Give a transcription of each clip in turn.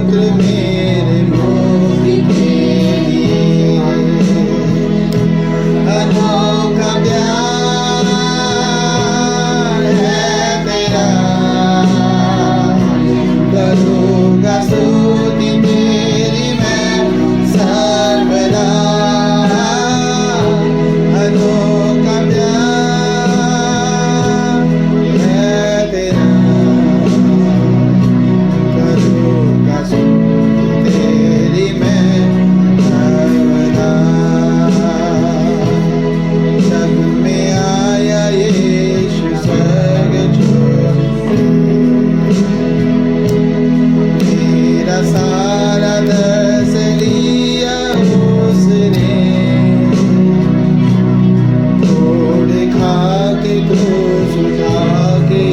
पवित्र मेरे मुक्ति के लिए। अनोखा प्यार है तेरा, करूँगा स्तुति तेरी मैं सर्वदा। अनोखा प्यार है तेरा, करूँगा स्तुति तेरी मैं सर्वदा। जग में आया यीशु स्वर्ग छोड़, मेरा सारा दर्द लिया उसने। घोड़े खा के क्रूस उठा के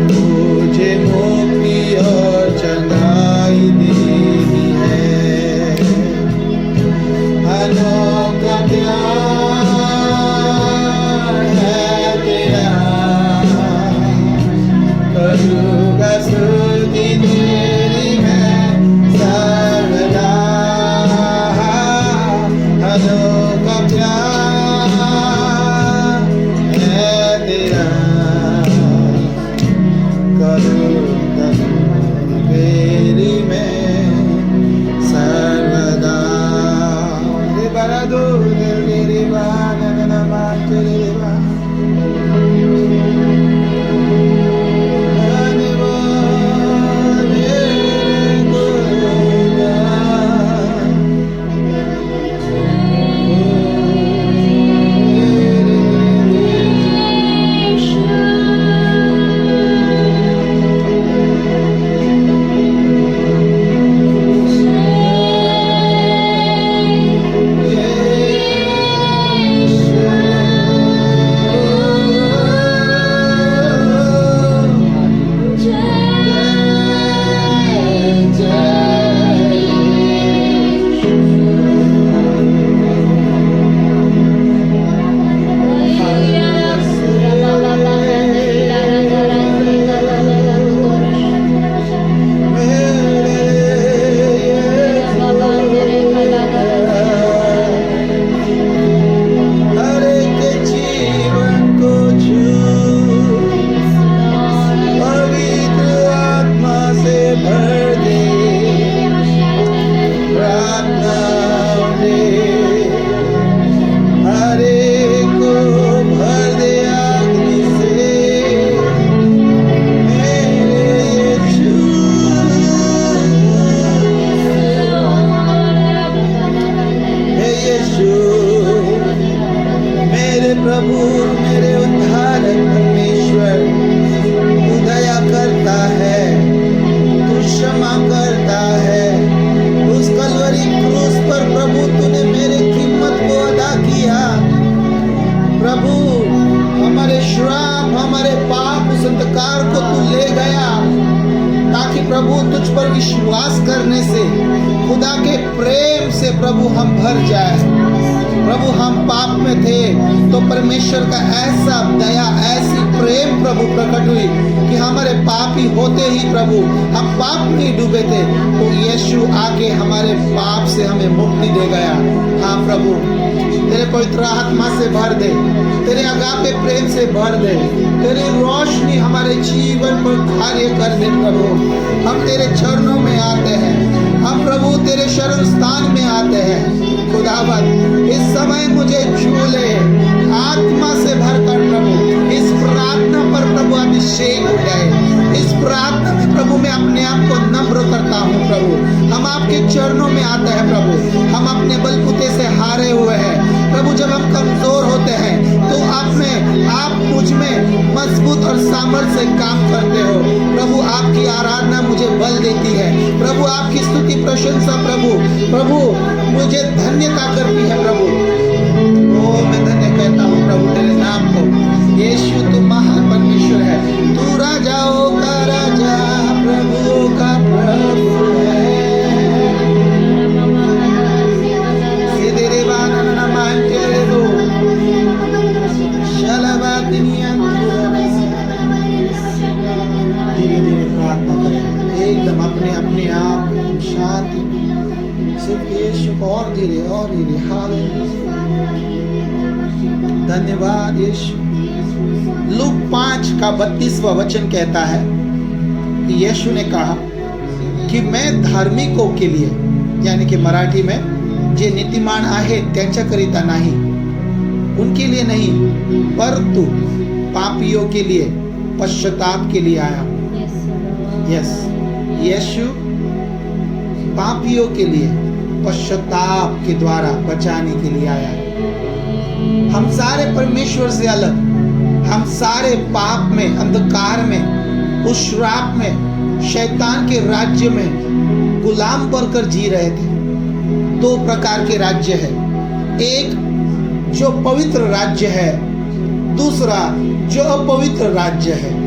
मुझे मुक्ति और चंगाई देनी है। अनोखा प्यार है तेरा, करूँगा स्तुति तेरी मैं सर्वदा। अनोखा प्यार है तेरा, करूँगा स्तुति तेरी मैं सर्वदा। रे बरा दो रे बा ना ना ना मा रे बा। प्रभु मेरे उद्धारक परमेश्वर, तू दया करता है, तू क्षमा करता है। उस कलवरी क्रूस पर प्रभु तूने मेरे कीमत को अदा किया। प्रभु हमारे श्राप, हमारे पाप, उस अंधकार को तू ले गया, ताकि प्रभु तुझ पर विश्वास करने से, खुदा के प्रेम से प्रभु हम भर जाए। प्रभु हम पाप में थे तो परमेश्वर का ऐसा दया, ऐसी प्रेम प्रभु प्रकट हुई कि हमारे पापी होते ही प्रभु हम पाप में डूबे थे, तो यीशु आके हमारे पाप से हमें मुक्ति दे गया। हाँ प्रभु, तेरे पवित्र आत्मा से भर दे, तेरे अगापे प्रेम से भर दे, तेरी रोशनी हमारे जीवन पर कार्य कर दे। प्रभु हम तेरे चरणों में आते हैं, हम प्रभु तेरे शरण स्थान में आते हैं। खुदावंद इस समय मुझे छू ले, आत्मा से भरकर प्रभु इस प्रार्थना पर प्रभु अभिषेक हो जाए। इस प्रार्थना में प्रभु मैं अपने आप को नम्र करता हूँ। प्रभु हम आपके चरणों में आते हैं। प्रभु हम अपने बलबूते से हारे हुए हैं। प्रभु जब हम कमजोर होते हैं तो आप मुझ में मजबूत और सामर्थ्य से काम करते हो। प्रभु आपकी आराधना मुझे बल देती है। प्रभु आपकी स्तुति प्रशंसा प्रभु मुझे धन्यता करती है। प्रभु ओ मैं धन्य कहता हूँ प्रभु तेरे नाम को। यीशु तू महान परमेश्वर है, तू राजाओं का राजा, प्रभुओं का प्रभु है। शांति, सिर्फ यीशु को और धीरे और धीरे। हालेलुया, धन्यवाद यीशु। लूक 5 का 32वां वचन कहता है कि यीशु ने कहा की मैं धार्मिकों के लिए, यानी कि मराठी में जे नीतिमान आहे त्यांच्याकरिता नाही, उनके लिए नहीं, परंतु पापियों के लिए, पश्चाताप के लिए आया। यस, यीशु पापियों के लिए पश्चाताप के द्वारा बचाने के लिए आया। हम सारे परमेश्वर से अलग, हम सारे पाप में, अंधकार में, उस श्राप में, शैतान के राज्य में गुलाम बनकर जी रहे थे। 2 प्रकार के राज्य है, एक जो पवित्र राज्य है, दूसरा जो अपवित्र राज्य है।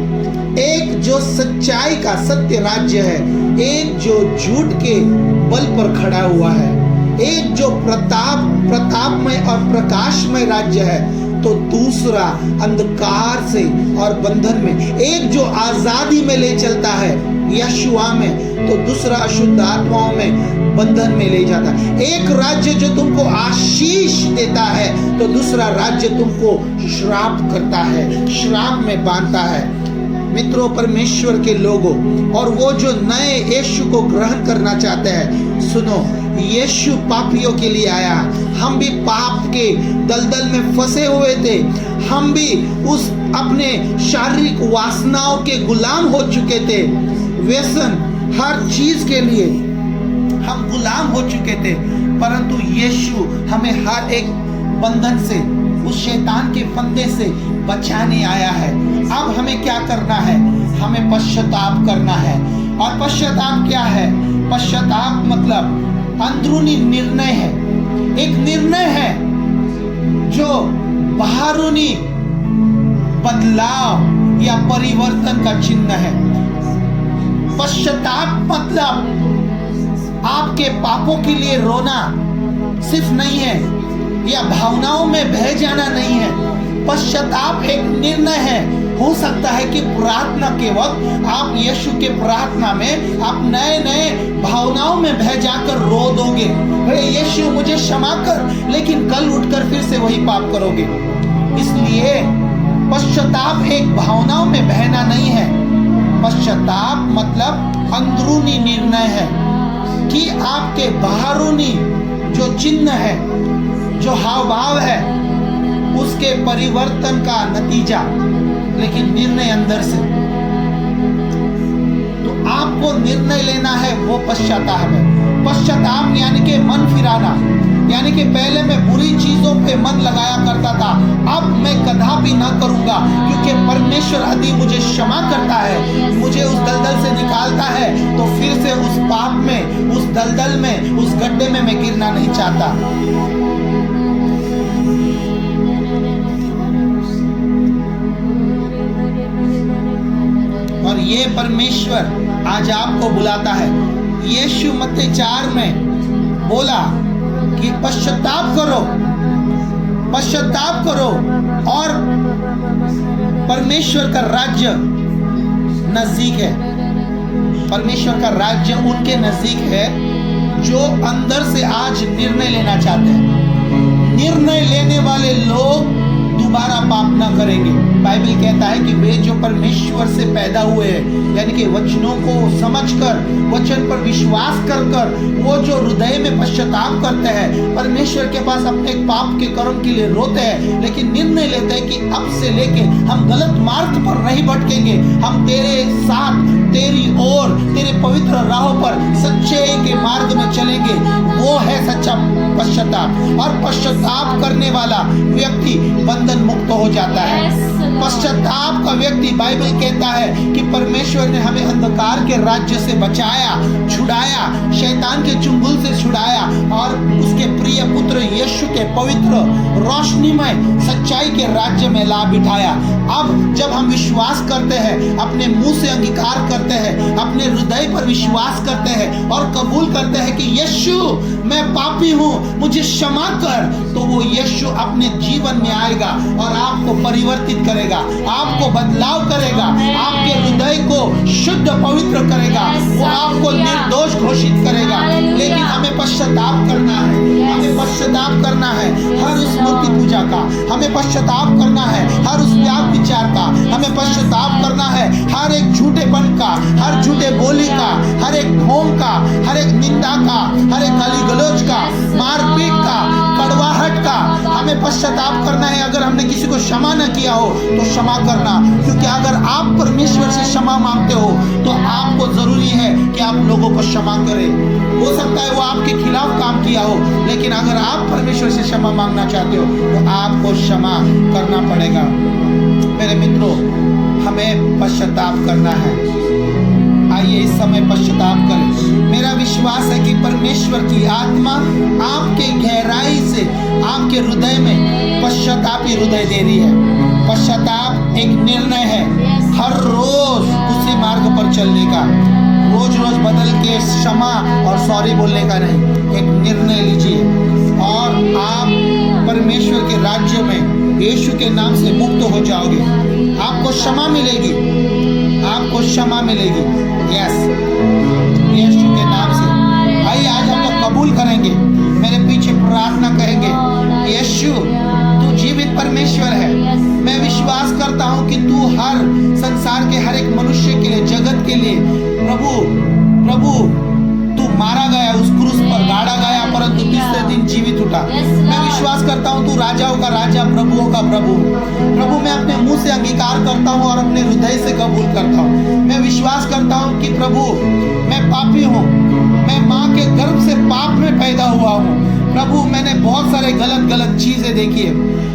एक जो सच्चाई का सत्य राज्य है, एक जो झूठ के बल पर खड़ा हुआ है, एक जो प्रतापमय और प्रकाशमय राज्य है, तो दूसरा अंधकार से और बंधन में। एक जो आजादी में ले चलता है यशुआ में, तो दूसरा अशुद्ध आत्माओं में बंधन में ले जाता है। एक राज्य जो तुमको आशीष देता है, तो दूसरा राज्य तुमको श्राप करता है, श्राप में बांधता है। मित्रों, परमेश्वर के लोगों और वो जो नए यीशु को ग्रहण करना चाहते हैं, सुनो, यीशु पापियों के लिए आया। हम भी पाप के दलदल में फंसे हुए थे, हम भी उस अपने शारीरिक वासनाओं के गुलाम हो चुके थे। व्यसन, हर चीज के लिए हम गुलाम हो चुके थे, परंतु यीशु हमें हर एक बंधन से, उस शैतान के फंदे से बचाने आया है। अब हमें क्या करना है? हमें पश्चाताप करना है। और पश्चाताप क्या है? पश्चाताप मतलब अंदरूनी निर्णय है, एक निर्णय है जो बाहरूनी बदलाव या परिवर्तन का चिन्ह है। पश्चाताप मतलब आपके पापों के लिए रोना सिर्फ नहीं है, या भावनाओं में बह जाना नहीं है। पश्चाताप एक निर्णय है। हो सकता है कि प्रार्थना के वक्त आप यीशु के प्रार्थना में आप नए नए भावनाओं में बह जाकर रो दोगे, हे यीशु मुझे क्षमा कर, लेकिन कल उठकर फिर से वही पाप करोगे। इसलिए पश्चाताप एक भावनाओं में बहना नहीं है। पश्चाताप मतलब अंदरूनी निर्णय है कि आपके बाहरूनी जो चिन्ह है, जो हाव भाव है, उसके परिवर्तन का नतीजा, लेकिन निर्णय अंदर से। तो आपको निर्णय लेना है, वो पश्चाताप है। पश्चाताप यानी कि मन फिराना, यानी कि पहले मैं बुरी चीजों पे मन लगाया करता था, अब मैं कदापि ना करूंगा, क्योंकि परमेश्वर यदि मुझे क्षमा करता है, मुझे उस दलदल से निकालता है, तो फिर से उस पाप में, उस दलदल में, उस गड्ढे में मैं गिरना नहीं चाहता। और ये परमेश्वर आज आपको बुलाता है। यीशु मत्ती 4 में बोला कि पश्चाताप करो, पश्चाताप करो, और परमेश्वर का राज्य नजदीक है। परमेश्वर का राज्य उनके नजदीक है जो अंदर से आज निर्णय लेना चाहते हैं। निर्णय लेने वाले लोग दोबारा पाप ना करेंगे। बाइबल कहता है कि वे जो परमेश्वर से पैदा हुए हैं, यानी कि वचनों को समझकर, वचन पर विश्वास कर कर, वो जो हृदय में पश्चाताप करते हैं, परमेश्वर के पास अपने पाप के कर्म के लिए रोते हैं, लेकिन निर्णय लेते हैं कि अब से लेके हम गलत मार्ग पर नहीं भटकेंगे, हम तेरे साथ, तेरी ओर, तेरे पवित्र राहों पर सच्चाई के मार्ग में चलेंगे। वो है सच्चा पश्चाताप। और पश्चाताप करने वाला व्यक्ति बंधन मुक्त हो जाता है। पश्चाताप का व्यक्ति, बाइबल कहता है कि परमेश्वर ने हमें अंधकार के राज्य से बचाया, छुड़ाया, शैतान के चुंगल से छुड़ाया, और उसके प्रिय पुत्र यीशु के पवित्र रोशनीमय सच्चाई के राज्य में ला बिठाया। अब जब हम विश्वास करते हैं, अपने मुंह से अंगीकार करते हैं, अपने हृदय पर विश्वास करते हैं और कबूल करते हैं कि यीशु मैं पापी हूँ, मुझे क्षमा कर, तो वो यीशु अपने जीवन में आएगा और आपको परिवर्तित करेगा, आपको बदलाव करेगा, आपके हृदय को शुद्ध पवित्र करेगा, वो आपको निर्दोष घोषित करेगा। लेकिन हमें पश्चाताप करना है, हमें पश्चाताप करना है हर उस मूर्ति पूजा का, हमें पश्चाताप करना है हर उस व्याप विचार का, हमें पश्चाताप करना है हर एक झूठेपन का, हर झूठे बोली का, हर एक ढोंग का, हर एक निंदा का, हर एक गाली गलौज का, मारपीट का, कड़वाहट का। हमें पश्चाताप करना है। अगर हमने किसी को क्षमा न किया हो तो क्षमा करना, क्योंकि अगर आप परमेश्वर से क्षमा मांगते हो तो आपको जरूरी है कि आप लोगों को क्षमा करें। हो सकता है वो आपके खिलाफ काम किया हो, लेकिन अगर आप परमेश्वर से क्षमा मांगना चाहते हो तो आपको क्षमा करना पड़ेगा। मेरे मित्रों, हमें पश्चाताप करना है। आइए इस समय पश्चाताप करें। मेरा विश्वास है कि परमेश्वर की आत्मा आपके गहराई से आपके हृदय में पश्चातापी हृदय दे रही है। पश्चाताप एक निर्णय है, हर रोज उसी मार्ग पर चलने का, रोज रोज बदल के क्षमा और सॉरी बोलने का नहीं। एक निर्णय लीजिए और आप परमेश्वर के राज्य में यीशु के नाम से मुक्त हो जाओगे। आपको क्षमा मिलेगी, आपको क्षमा मिलेगी। यस, यीशु के नाम से। आइए आज हम लोग कबूल करेंगे, मेरे पीछे प्रार्थना कहेंगे, यीशु तू जीवित परमेश्वर है। मैं विश्वास करता हूँ कि तू हर संसार के हर एक मनुष्य के लिए, जगत के लिए प्रभु तू मारा गया, उस क्रूस पर गाड़ा गया, परंतु तीसरे दिन जीवित उठा। मैं विश्वास करता हूँ तू राजाओं का राजा, प्रभुओं का प्रभु। प्रभु मैं अपने मुंह से अंगीकार करता हूँ और अपने हृदय से कबूल करता हूँ। मैं विश्वास करता हूँ कि प्रभु मैं पापी हूँ, मैं माँ के गर्भ से पाप में पैदा हुआ हूँ। प्रभु मैंने बहुत सारे गलत चीजें देखी है,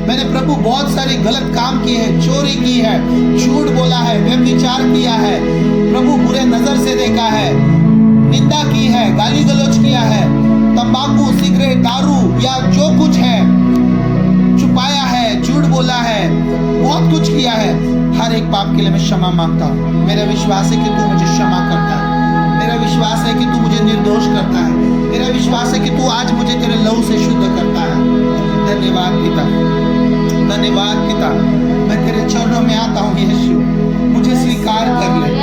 मैंने प्रभु बहुत सारे गलत काम किए हैं, चोरी की है, झूठ बोला है, व्यभिचार किया है, प्रभु बुरे नजर से देखा है, निंदा की है, गाली गलौज किया है, तंबाकू, सिगरेट, दारू या जो कुछ है छुपाया है, झूठ बोला है, बहुत कुछ किया है। हर एक पाप के लिए मैं क्षमा मांगता हूँ। मेरा विश्वास है कि तू मुझे क्षमा करता है, मेरा विश्वास है कि तू मुझे निर्दोष करता है, मेरा विश्वास है कि तू आज मुझे तेरे लहू से शुद्ध करता है। धन्यवाद पिता, धन्यवाद पिता। मैं तेरे चरणों में आता हूँ यीशु, मुझे स्वीकार कर ले।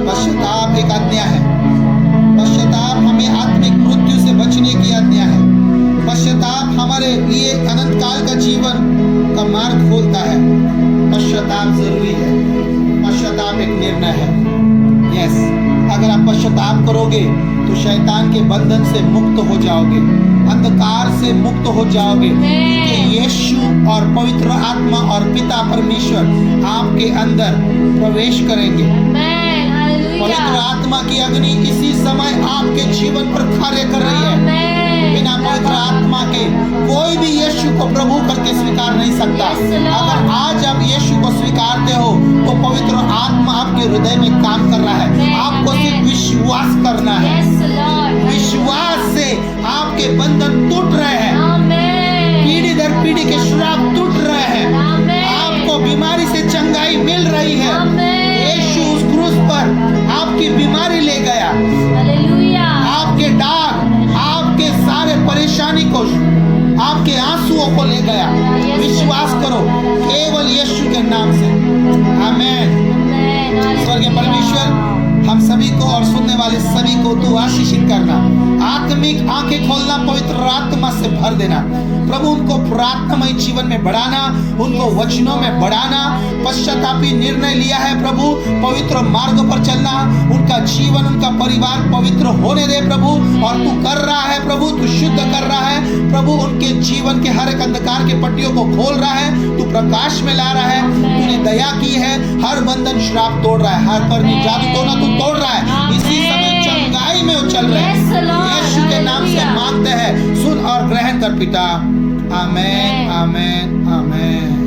पश्चाताप एक आज्ञा है। पश्चाताप हमें आत्मिक मृत्यु से बचने की आज्ञा है। पश्चाताप हमारे लिए अनंत काल का जीवन का मार्ग खोलता है। पश्चाताप जरूरी है, पश्चाताप एक निर्णय है। यस, अगर आप पश्चाताप करोगे तो शैतान के बंधन से मुक्त हो जाओगे, अंधकार से मुक्त हो जाओगे, क्योंकि यीशु और पवित्र आत्मा और पिता परमेश्वर आपके अंदर प्रवेश करेंगे। पवित्र आत्मा की अग्नि इसी समय आपके जीवन पर कार्य कर रही है। बिना पवित्र आत्मा के कोई भी यीशु को प्रभु करके स्वीकार नहीं सकता। अगर आज आप यीशु को स्वीकारते हो तो पवित्र आत्मा आपके हृदय में काम कर रहा है। आपको सिर्फ विश्वास करना है, विश्वास से आपके बंधन टूट रहे हैं, पीढ़ी दर पीढ़ी के श्राप टूट रहे हैं, आपको बीमारी से चंगाई मिल रही है। यीशु उस क्रूस पर आपकी बीमारी ले गया, आपके दाग, आपके सारे परेशानी को, आपके आंसुओं को ले गया। विश्वास करो केवल यीशु के नाम से। आमीन। स्वर्गीय परमेश्वर हम सभी को और सुनने वाले सभी को तू आशीषित करना, आत्मिक आंखें खोलना, पवित्र आत्मा से भर देना। प्रभु उनको प्रार्थनामय जीवन में बढ़ाना, उनको वचनों में बढ़ाना। पश्चातापी निर्णय लिया है प्रभु, पवित्र मार्ग पर चलना, उनका जीवन, उनका परिवार पवित्र होने दे प्रभु। और तू कर रहा है प्रभु, तू शुद्ध कर रहा है प्रभु, उनके जीवन के हर एक अंधकार के पट्टियों को खोल रहा है, तू प्रकाश में ला रहा है, तूने दया की है, हर बंधन श्राप तोड़ रहा है, हर करनी जादू टोना तू तोड़ रहा है। इसी समय चंगाई में वो चल रहे हैं। यीशु के नाम से मांगते हैं, सुन और ग्रहण कर पिता। आमीन, आमीन, आमीन।